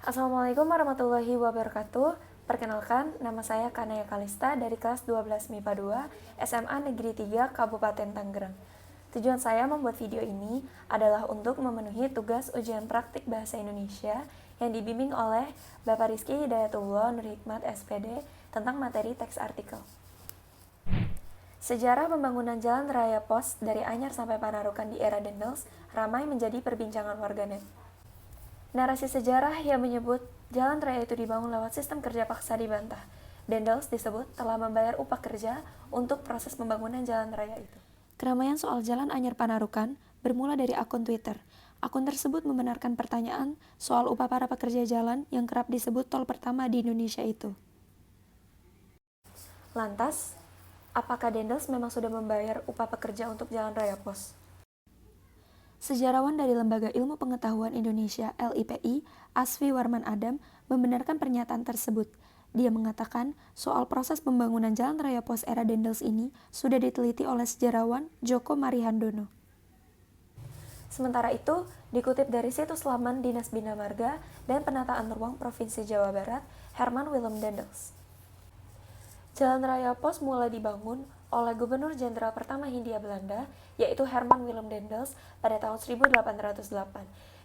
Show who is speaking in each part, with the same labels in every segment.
Speaker 1: Assalamualaikum warahmatullahi wabarakatuh. Perkenalkan, nama saya Kanaya Kalista dari kelas 12 MIPA 2 SMA Negeri 3 Kabupaten Tangerang. Tujuan saya membuat video ini adalah untuk memenuhi tugas ujian praktik Bahasa Indonesia yang dibimbing oleh Bapak Rizky Hidayatullah Nur Hikmat SPD tentang materi teks artikel. Sejarah pembangunan Jalan Raya Pos dari Anyar sampai Panarukan di era Dendels ramai menjadi perbincangan warganet. Narasi sejarah yang menyebut jalan raya itu dibangun lewat sistem kerja paksa dibantah. Dendels disebut telah membayar upah kerja untuk proses pembangunan jalan raya itu. Keramaian soal Jalan Anyar Panarukan bermula dari akun Twitter. Akun tersebut membenarkan pertanyaan soal upah para pekerja jalan yang kerap disebut tol pertama di Indonesia itu. Lantas, apakah Dendels memang sudah membayar upah pekerja untuk jalan raya pos? Sejarawan dari Lembaga Ilmu Pengetahuan Indonesia (LIPI), Asfi Warman Adam, membenarkan pernyataan tersebut. Dia mengatakan soal proses pembangunan jalan raya pos era Dendels ini sudah diteliti oleh sejarawan Joko Marihandono. Sementara itu, dikutip dari situs laman Dinas Bina Marga dan Penataan Ruang Provinsi Jawa Barat, Herman Willem Dendels. Jalan Raya Pos mulai dibangun oleh Gubernur Jenderal pertama Hindia Belanda, yaitu Herman Willem Dendels pada tahun 1808.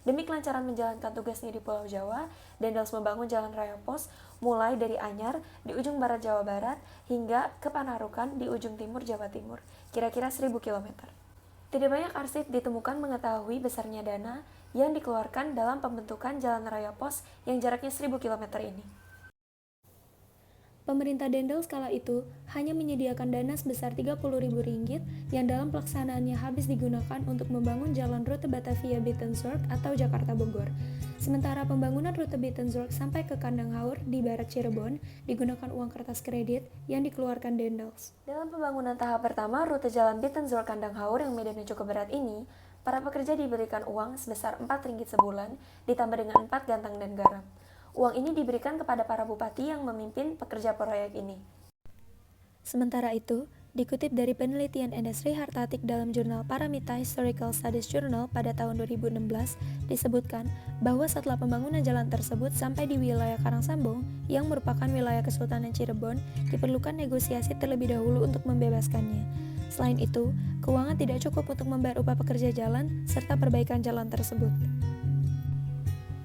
Speaker 1: Demi kelancaran menjalankan tugasnya di Pulau Jawa, Dendels membangun Jalan Raya Pos mulai dari Anyar di ujung barat Jawa Barat hingga ke Panarukan di ujung timur Jawa Timur, kira-kira 1000 km. Tidak banyak arsip ditemukan mengetahui besarnya dana yang dikeluarkan dalam pembentukan Jalan Raya Pos yang jaraknya 1000 km ini. Pemerintah Dendels kala itu hanya menyediakan dana sebesar Rp30.000 yang dalam pelaksanaannya habis digunakan untuk membangun jalan rute Batavia-Buitenzorg atau Jakarta-Bogor. Sementara pembangunan rute Buitenzorg sampai ke Kandang Haur di barat Cirebon digunakan uang kertas kredit yang dikeluarkan Dendels. Dalam pembangunan tahap pertama rute jalan Buitenzorg Kandang Haur yang medannya cukup berat ini, para pekerja diberikan uang sebesar Rp4 sebulan ditambah dengan 4 gantang dan garam. Uang ini diberikan kepada para bupati yang memimpin pekerja proyek ini. Sementara itu, dikutip dari penelitian Endesri Hartatik dalam jurnal Paramita Historical Studies Journal pada tahun 2016, disebutkan bahwa setelah pembangunan jalan tersebut sampai di wilayah Karangsambong, yang merupakan wilayah Kesultanan Cirebon, diperlukan negosiasi terlebih dahulu untuk membebaskannya. Selain itu, keuangan tidak cukup untuk membayar upah pekerja jalan serta perbaikan jalan tersebut.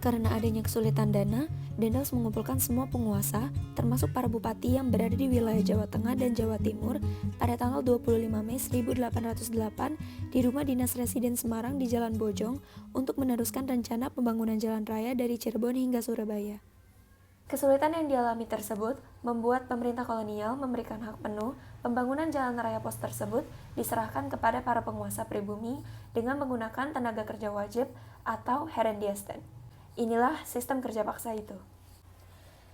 Speaker 1: Karena adanya kesulitan dana, Dendels mengumpulkan semua penguasa, termasuk para bupati yang berada di wilayah Jawa Tengah dan Jawa Timur, pada tanggal 25 Mei 1808 di Rumah Dinas Residen Semarang di Jalan Bojong untuk meneruskan rencana pembangunan jalan raya dari Cirebon hingga Surabaya. Kesulitan yang dialami tersebut membuat pemerintah kolonial memberikan hak penuh pembangunan jalan raya pos tersebut diserahkan kepada para penguasa pribumi dengan menggunakan tenaga kerja wajib atau Herrendienst. Inilah sistem kerja paksa itu.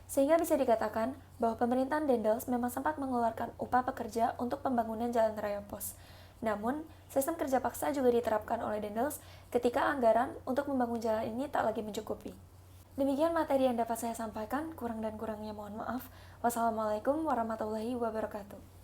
Speaker 1: Sehingga bisa dikatakan bahwa pemerintahan Dendels memang sempat mengeluarkan upah pekerja untuk pembangunan jalan raya pos. Namun, sistem kerja paksa juga diterapkan oleh Dendels ketika anggaran untuk membangun jalan ini tak lagi mencukupi. Demikian materi yang dapat saya sampaikan, kurang dan kurangnya mohon maaf. Wassalamualaikum warahmatullahi wabarakatuh.